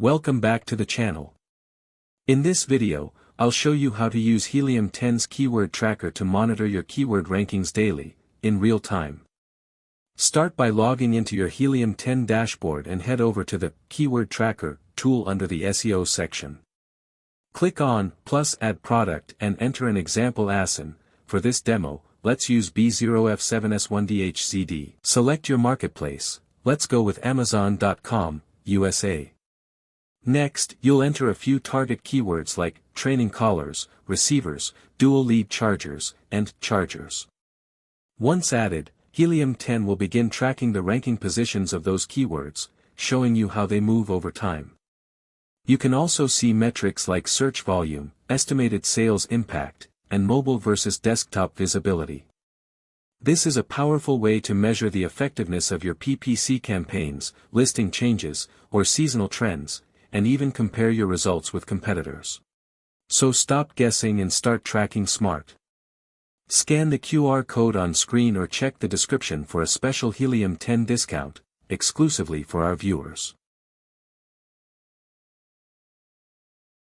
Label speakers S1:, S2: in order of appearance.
S1: Welcome back to the channel. In this video, I'll show you how to use Helium 10's keyword tracker to monitor your keyword rankings daily, in real time. Start by logging into your Helium 10 dashboard and head over to the Keyword Tracker tool under the SEO section. Click on +Add Product and enter an example ASIN. For this demo, let's use B0F7S1DHCD. Select your marketplace. Let's go with Amazon.com, USA. Next, you'll enter a few target keywords like training collars, receivers, dual lead chargers, and chargers. Once added, Helium 10 will begin tracking the ranking positions of those keywords, showing you how they move over time. You can also see metrics like search volume, estimated sales impact, and mobile versus desktop visibility. This is a powerful way to measure the effectiveness of your PPC campaigns, listing changes, or seasonal trends, and even compare your results with competitors. So stop guessing and start tracking smart. Scan the QR code on screen or check the description for a special Helium 10 discount, exclusively for our viewers.